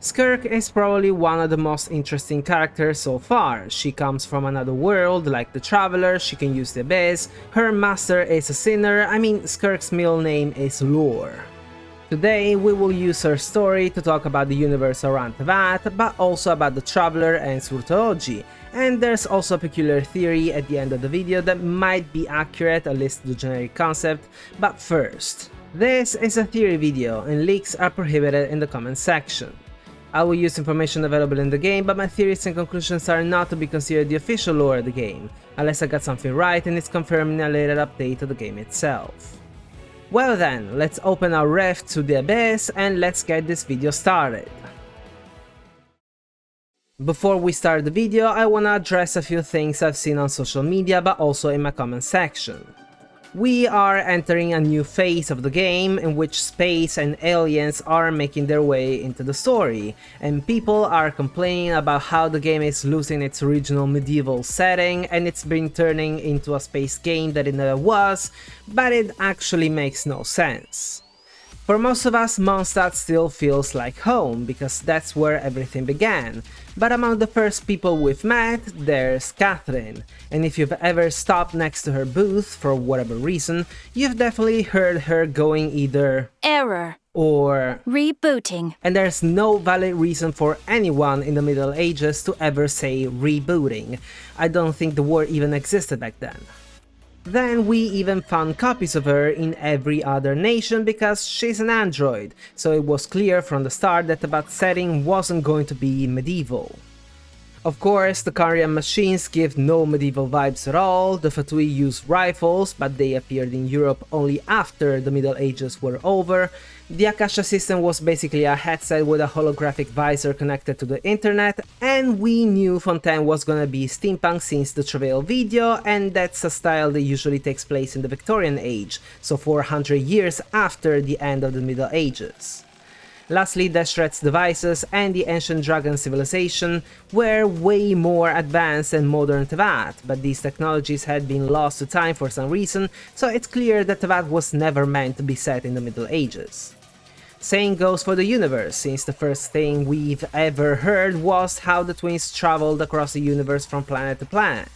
Skirk is probably one of the most interesting characters so far. She comes from another world, like the Traveler, she can use the Abyss, her master is a sinner, Skirk's middle name is Lore. Today we will use her story to talk about the universe around Teyvat, but also about the Traveler and Surtalogi, and there's also a peculiar theory at the end of the video that might be accurate, at least the generic concept, but first. This is a theory video and leaks are prohibited in the comment section. I will use information available in the game, but my theories and conclusions are not to be considered the official lore of the game, unless I got something right and it's confirmed in a later update of the game itself. Well then, let's open our rift to the Abyss and let's get this video started. Before we start the video, I wanna address a few things I've seen on social media but also in my comment section. We are entering a new phase of the game in which space and aliens are making their way into the story, and people are complaining about how the game is losing its original medieval setting and it's been turning into a space game that it never was, but it actually makes no sense. For most of us, Mondstadt still feels like home, because that's where everything began, but among the first people we've met, there's Catherine, and if you've ever stopped next to her booth for whatever reason, you've definitely heard her going either error or rebooting. And there's no valid reason for anyone in the Middle Ages to ever say rebooting. I don't think the word even existed back then. Then we even found copies of her in every other nation because she's an android, so it was clear from the start that the Teyvat setting wasn't going to be medieval. Of course, the Karian machines give no medieval vibes at all. The Fatui use rifles, but they appeared in Europe only after the Middle Ages were over. The Akasha system was basically a headset with a holographic visor connected to the internet, and we knew Fontaine was gonna be steampunk since the Travail video, and that's a style that usually takes place in the Victorian Age, so 400 years after the end of the Middle Ages. Lastly, Deshret's devices and the ancient dragon civilization were way more advanced than modern Teyvat, but these technologies had been lost to time for some reason, so it's clear that Teyvat was never meant to be set in the Middle Ages. Same goes for the universe, since the first thing we've ever heard was how the twins traveled across the universe from planet to planet.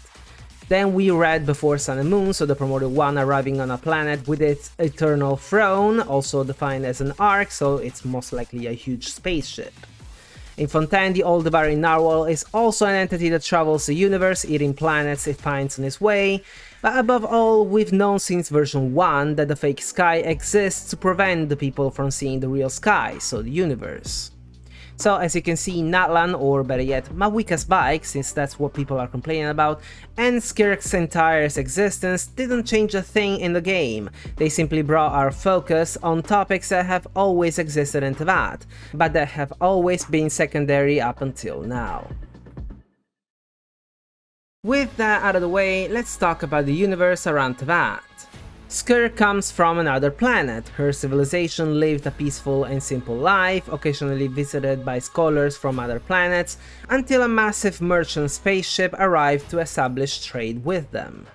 Then we read Before Sun and Moon, so the Primordial One arriving on a planet with its eternal throne, also defined as an ark, so it's most likely a huge spaceship. In Fontaine, the old Devari Narwhal is also an entity that travels the universe, eating planets it finds on its way, but above all, we've known since version 1 that the fake sky exists to prevent the people from seeing the real sky, so the universe. So as you can see, Natlan, or better yet, Mawika's bike, since that's what people are complaining about, and Skirk's entire existence didn't change a thing in the game. They simply brought our focus on topics that have always existed in Teyvat, but that have always been secondary up until now. With that out of the way, let's talk about the universe around Teyvat. Skirk comes from another planet. Her civilization lived a peaceful and simple life, occasionally visited by scholars from other planets, until a massive merchant spaceship arrived to establish trade with them.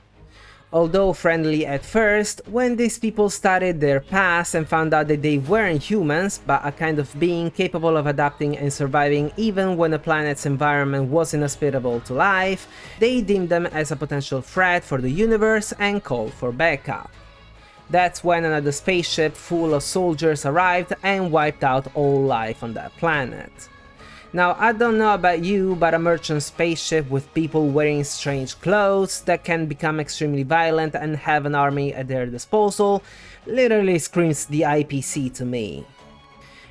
Although friendly at first, when these people studied their past and found out that they weren't humans, but a kind of being capable of adapting and surviving even when the planet's environment was inhospitable to life, they deemed them as a potential threat for the universe and called for backup. That's when another spaceship full of soldiers arrived and wiped out all life on that planet. Now, I don't know about you, but a merchant spaceship with people wearing strange clothes that can become extremely violent and have an army at their disposal literally screams the IPC to me.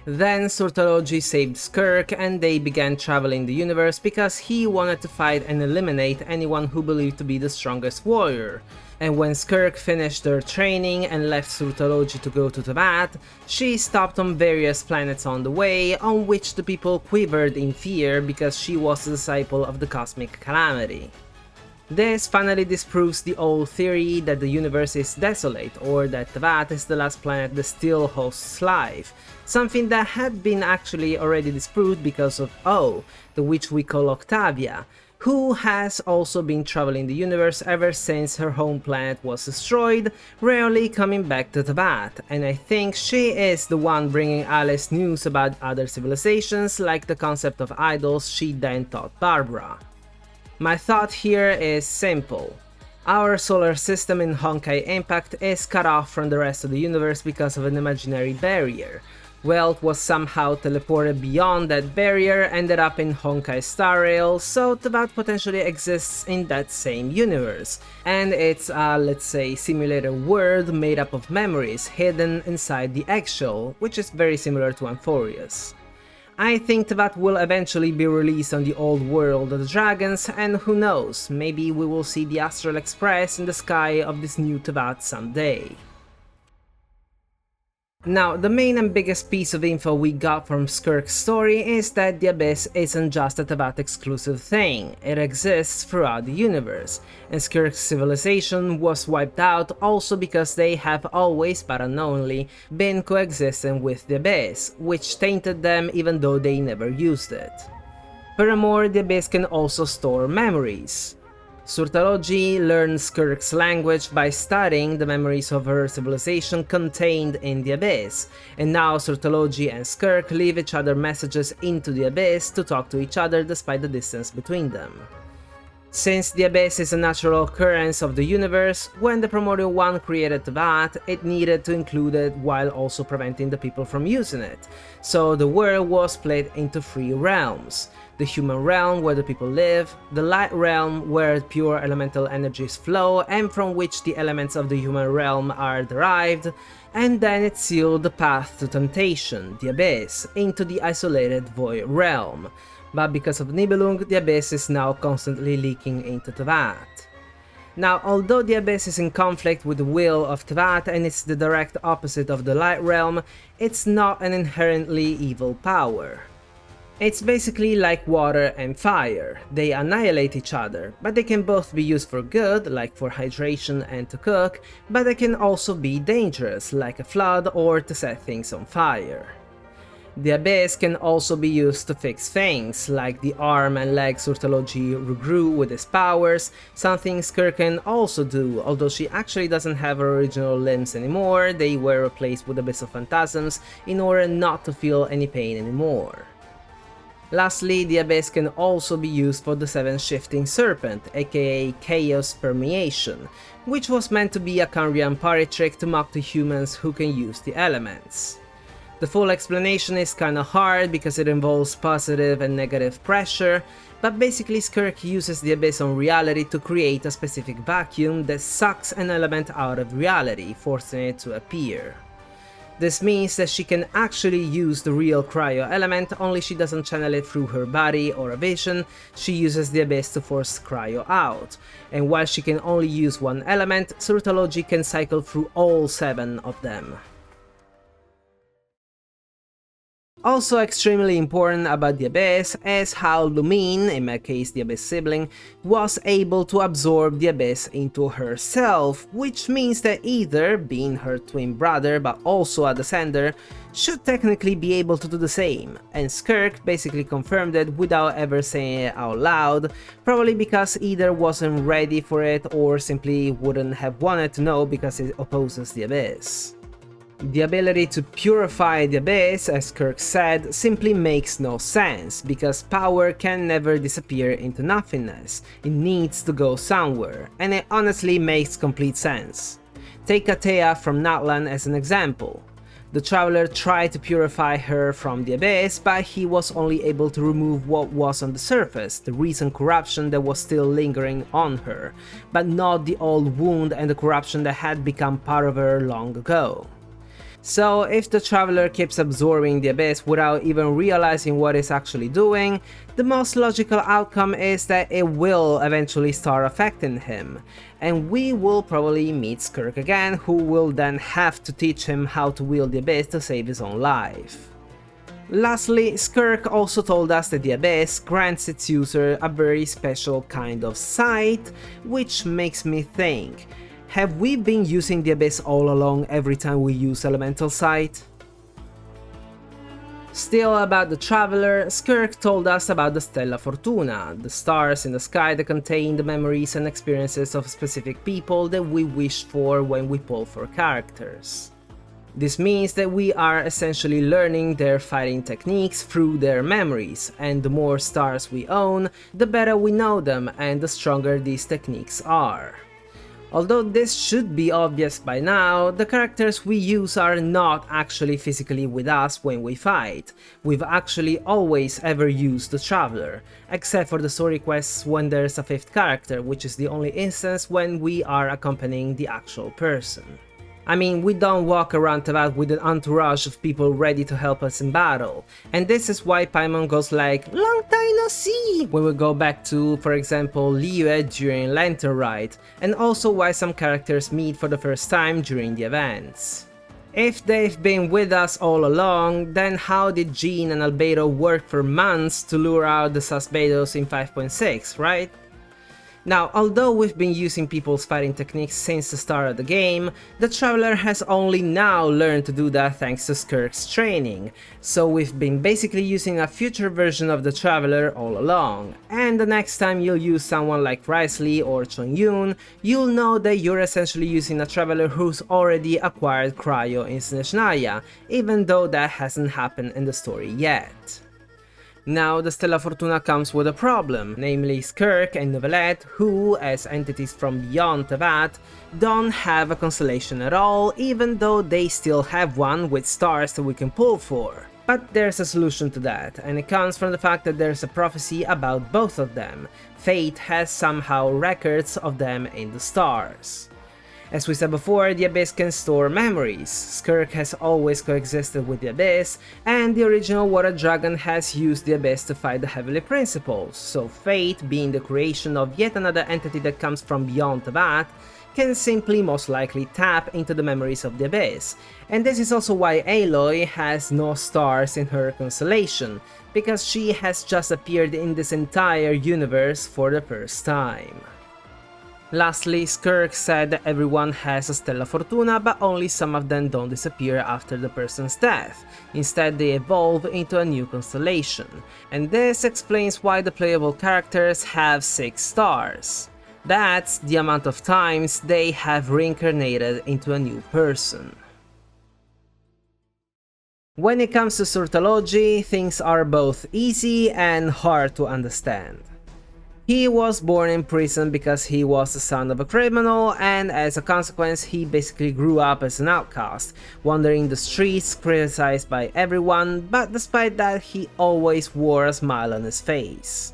Then Surtalogi saved Skirk and they began traveling the universe because he wanted to fight and eliminate anyone who believed to be the strongest warrior. And when Skirk finished their training and left Surtalogi to go to Teyvat, she stopped on various planets on the way, on which the people quivered in fear because she was a disciple of the Cosmic Calamity. This finally disproves the old theory that the universe is desolate, or that Teyvat is the last planet that still hosts life, something that had been actually already disproved because of the witch we call Octavia, who has also been traveling the universe ever since her home planet was destroyed, rarely coming back to Teyvat, and I think she is the one bringing Alice news about other civilizations, like the concept of idols she then taught Barbara. My thought here is simple. Our solar system in ShadowXImpact is cut off from the rest of the universe because of an imaginary barrier. Wealth was somehow teleported beyond that barrier, ended up in Honkai's star rail, so Teyvat potentially exists in that same universe, and it's a, let's say, simulated world made up of memories hidden inside the eggshell, which is very similar to Amphorius. I think Teyvat will eventually be released on the old world of the dragons, and who knows, maybe we will see the Astral Express in the sky of this new Teyvat someday. Now, the main and biggest piece of info we got from Skirk's story is that the Abyss isn't just a Teyvat exclusive thing, it exists throughout the universe, and Skirk's civilization was wiped out also because they have always, but unknowingly, been coexisting with the Abyss, which tainted them even though they never used it. Furthermore, the Abyss can also store memories. Surtalogi learned Skirk's language by studying the memories of her civilization contained in the Abyss, and now Surtalogi and Skirk leave each other messages into the Abyss to talk to each other despite the distance between them. Since the Abyss is a natural occurrence of the universe, when the Primordial One created Teyvat, it needed to include it while also preventing the people from using it, so the world was split into 3 realms. The human realm where the people live, the light realm where pure elemental energies flow and from which the elements of the human realm are derived, and then it sealed the path to temptation, the Abyss, into the isolated void realm. But because of Nibelung, the Abyss is now constantly leaking into Teyvat. Now, although the Abyss is in conflict with the will of Teyvat and it's the direct opposite of the light realm, it's not an inherently evil power. It's basically like water and fire, they annihilate each other, but they can both be used for good, like for hydration and to cook, but they can also be dangerous, like a flood or to set things on fire. The Abyss can also be used to fix things, like the arm and leg Surtalogi regrew with his powers, something Skirk can also do, although she actually doesn't have her original limbs anymore, they were replaced with Abyssal Phantasms in order not to feel any pain anymore. Lastly, the Abyss can also be used for the 7 Shifting Serpent, aka Chaos Permeation, which was meant to be a Kanrian party trick to mock the humans who can use the elements. The full explanation is kinda hard because it involves positive and negative pressure, but basically Skirk uses the Abyss on reality to create a specific vacuum that sucks an element out of reality, forcing it to appear. This means that she can actually use the real cryo element, only she doesn't channel it through her body or a vision, she uses the Abyss to force cryo out. And while she can only use one element, Surtalogi can cycle through all 7 of them. Also extremely important about the Abyss is how Lumine, in my case the Abyss sibling, was able to absorb the Abyss into herself, which means that either, being her twin brother but also a descender, should technically be able to do the same, and Skirk basically confirmed it without ever saying it out loud, probably because either wasn't ready for it or simply wouldn't have wanted to know because it opposes the Abyss. The ability to purify the Abyss, as Skirk said, simply makes no sense, because power can never disappear into nothingness, it needs to go somewhere, and it honestly makes complete sense. Take Atea from Natlan as an example. The Traveler tried to purify her from the Abyss, but he was only able to remove what was on the surface, the recent corruption that was still lingering on her, but not the old wound and the corruption that had become part of her long ago. So if the Traveler keeps absorbing the Abyss without even realizing what it's actually doing, the most logical outcome is that it will eventually start affecting him, and we will probably meet Skirk again, who will then have to teach him how to wield the Abyss to save his own life. Lastly, Skirk also told us that the Abyss grants its user a very special kind of sight, which makes me think, have we been using the Abyss all along every time we use Elemental Sight? Still about the Traveler, Skirk told us about the Stella Fortuna, the stars in the sky that contain the memories and experiences of specific people that we wish for when we pull for characters. This means that we are essentially learning their fighting techniques through their memories, and the more stars we own, the better we know them and the stronger these techniques are. Although this should be obvious by now, the characters we use are not actually physically with us when we fight. We've actually always ever used the Traveler, except for the story quests when there's a fifth character, which is the only instance when we are accompanying the actual person. I mean, we don't walk around Teyvat with an entourage of people ready to help us in battle, and this is why Paimon goes like, "Long time no see!" when we go back to, for example, Liyue during Lantern Rite, and also why some characters meet for the first time during the events. If they've been with us all along, then how did Jean and Albedo work for months to lure out the Sasbedos in 5.6, right? Now, although we've been using people's fighting techniques since the start of the game, the Traveler has only now learned to do that thanks to Skirk's training, so we've been basically using a future version of the Traveler all along, and the next time you'll use someone like Wriothesley or Chongyun, you'll know that you're essentially using a Traveler who's already acquired Cryo in Snezhnaya, even though that hasn't happened in the story yet. Now, the Stella Fortuna comes with a problem, namely Skirk and Neuvillette, who, as entities from beyond Teyvat, don't have a constellation at all, even though they still have one with stars that we can pull for. But there's a solution to that, and it comes from the fact that there's a prophecy about both of them. Fate has somehow records of them in the stars. As we said before, the Abyss can store memories. Skirk has always coexisted with the Abyss, and the original Water Dragon has used the Abyss to fight the Heavenly Principles, so Fate, being the creation of yet another entity that comes from beyond Teyvat, can simply most likely tap into the memories of the Abyss. And this is also why Aloy has no stars in her constellation, because she has just appeared in this entire universe for the first time. Lastly, Skirk said that everyone has a Stella Fortuna, but only some of them don't disappear after the person's death. Instead, they evolve into a new constellation. And this explains why the playable characters have 6 stars. That's the amount of times they have reincarnated into a new person. When it comes to Surtalogi, things are both easy and hard to understand. He was born in prison because he was the son of a criminal, and as a consequence he basically grew up as an outcast, wandering the streets, criticized by everyone, but despite that he always wore a smile on his face.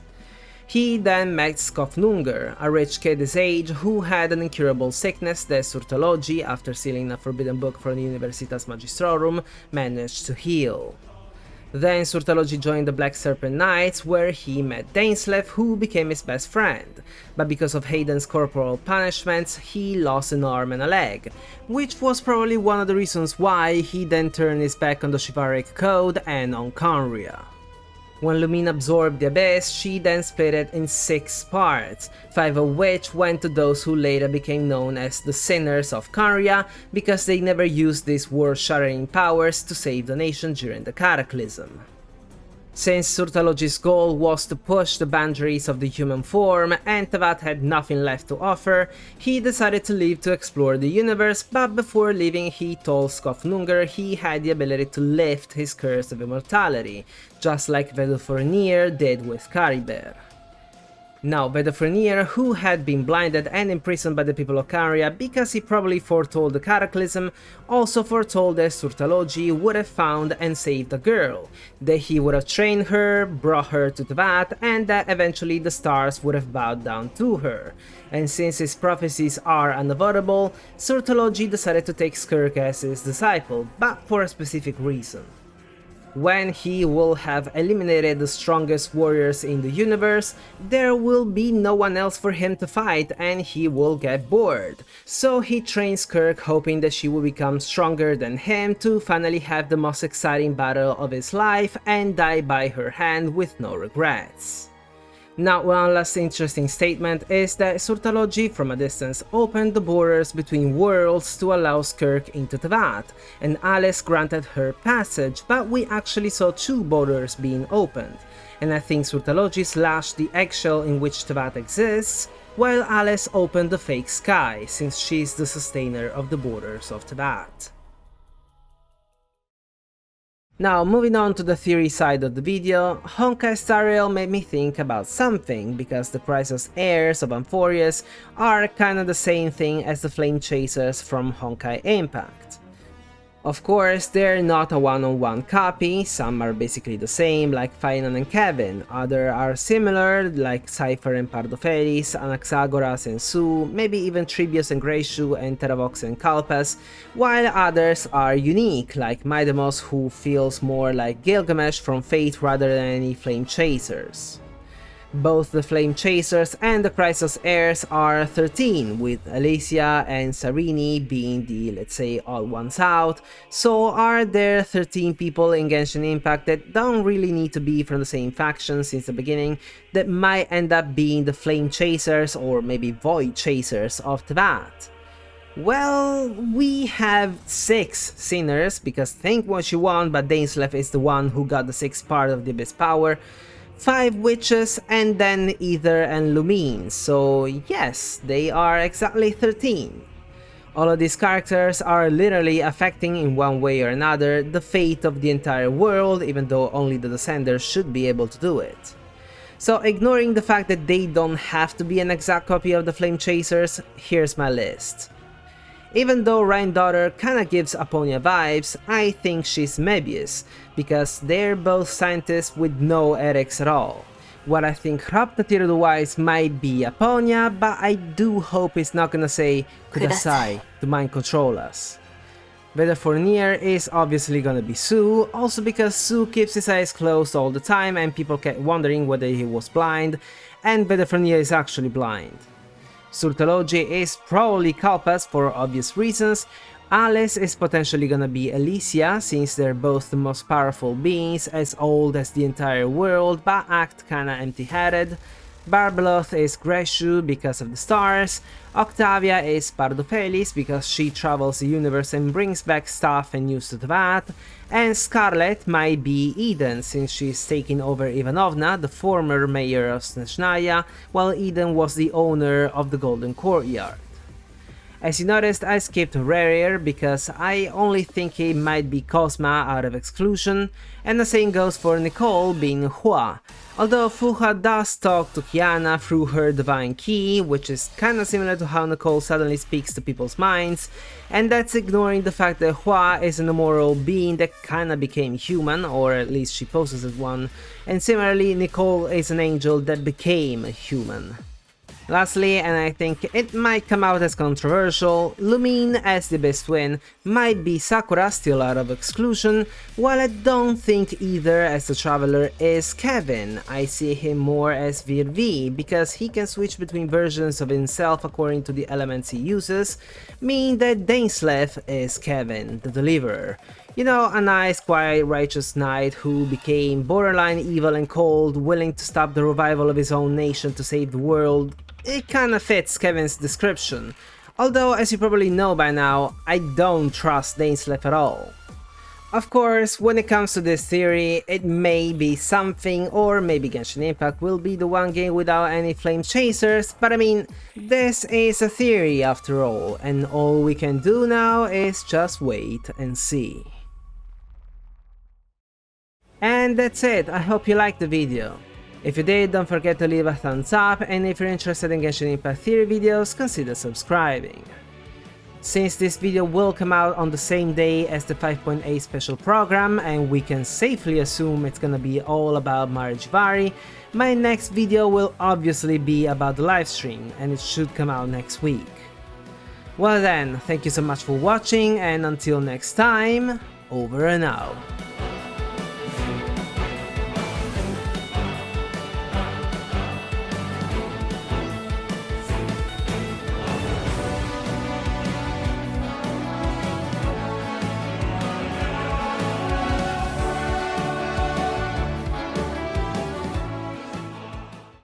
He then met Skofnungr, a rich kid his age who had an incurable sickness that Surtalogi, after stealing a forbidden book from the Universitas Magistrorum, managed to heal. Then Surtalogi joined the Black Serpent Knights, where he met Dainsleif, who became his best friend, but because of Hayden's corporal punishments, he lost an arm and a leg, which was probably one of the reasons why he then turned his back on the chivalric code and on Khaenri'ah. When Lumine absorbed the Abyss, she then split it in 6 parts, 5 of which went to those who later became known as the Sinners of Khaenri'ah because they never used these world-shattering powers to save the nation during the Cataclysm. Since Surtalogi's goal was to push the boundaries of the human form and Teyvat had nothing left to offer, he decided to leave to explore the universe, but before leaving he told Skofnungr he had the ability to lift his curse of immortality, just like Vedofronir did with Caribert. Now, Vedofronir, who had been blinded and imprisoned by the people of Khaenri'ah because he probably foretold the Cataclysm, also foretold that Surtalogi would have found and saved a girl, that he would have trained her, brought her to Teyvat, and that eventually the stars would have bowed down to her. And since his prophecies are unavoidable, Surtalogi decided to take Skirk as his disciple, but for a specific reason. When he will have eliminated the strongest warriors in the universe, there will be no one else for him to fight and he will get bored. So he trains Skirk, hoping that she will become stronger than him to finally have the most exciting battle of his life and die by her hand with no regrets. Now, one last interesting statement is that Surtalogi from a distance opened the borders between worlds to allow Skirk into Teyvat, and Alice granted her passage, but we actually saw two borders being opened, and I think Surtalogi slashed the eggshell in which Teyvat exists, while Alice opened the fake sky, since she's the sustainer of the borders of Teyvat. Now, moving on to the theory side of the video, Honkai Star Rail made me think about something, because the Chrysos heirs of Amphorius are kinda the same thing as the Flame Chasers from Honkai Impact. Of course, they're not a one-on-one copy, some are basically the same, like Fainan and Kevin, others are similar, like Cypher and Pardofelis, Anaxagoras and Su, maybe even Tribios and Greyshu and Teravox and Kalpas, while others are unique, like Maidemos, who feels more like Gilgamesh from Fate rather than any Flame Chasers. Both the Flame Chasers and the Chrysos heirs are 13, with Alicia and Sarini being the, let's say, odd ones out, so are there 13 people in Genshin Impact that don't really need to be from the same faction since the beginning that might end up being the Flame Chasers or maybe Void Chasers of Teyvat? Well, we have 6 sinners, because think what you want, but Dainsleif is the one who got the 6th part of the Abyss power, 5 witches, and then Ether and Lumine, so yes, they are exactly 13. All of these characters are literally affecting in one way or another the fate of the entire world, even though only the Descenders should be able to do it. So ignoring the fact that they don't have to be an exact copy of the Flame Chasers, here's my list. Even though Reindaughter kinda gives Aponia vibes, I think she's Mebius, because they're both scientists with no ethics at all. What I think Raptatir-wise might be Aponia, but I do hope it's not gonna say Kudasai to mind control us. Veda Fournier is obviously gonna be Su, also because Su keeps his eyes closed all the time and people kept wondering whether he was blind, and Veda Fournier is actually blind. Surtalogi is probably Kalpas for obvious reasons, Alice is potentially gonna be Alicia, since they're both the most powerful beings, as old as the entire world, but act kinda empty-headed. Barbeloth is Greyshu because of the stars, Octavia is Pardofelis because she travels the universe and brings back stuff and news to Teyvat, and Scarlet might be Eden, since she's taking over Ivanovna, the former mayor of Snezhnaya, while Eden was the owner of the Golden Courtyard. As you noticed, I skipped Rarier because I only think it might be Cosma out of exclusion, and the same goes for Nicole being Hua, although Fuha does talk to Kiana through her divine key, which is kinda similar to how Nicole suddenly speaks to people's minds, and that's ignoring the fact that Hua is an immoral being that kinda became human, or at least she poses as one, and similarly Nicole is an angel that became a human. Lastly, and I think it might come out as controversial, Lumine as the Abyss Twin might be Sakura still out of exclusion, while I don't think either as the Traveler is Kevin. I see him more as Virvi, because he can switch between versions of himself according to the elements he uses, meaning that Dainsleif is Kevin, the Deliverer. You know, a nice, quiet, righteous knight who became borderline evil and cold, willing to stop the revival of his own nation to save the world. It kinda fits Kevin's description, although as you probably know by now, I don't trust Dainsleif at all. Of course, when it comes to this theory, it may be something, or maybe Genshin Impact will be the one game without any Flame Chasers, but I mean, this is a theory after all, and all we can do now is just wait and see. And that's it, I hope you liked the video. If you did, don't forget to leave a thumbs up, and if you're interested in Genshin Impact theory videos, consider subscribing. Since this video will come out on the same day as the 5.8 special program, and we can safely assume it's gonna be all about Marijivari, my next video will obviously be about the livestream, and it should come out next week. Well then, thank you so much for watching, and until next time, over and out.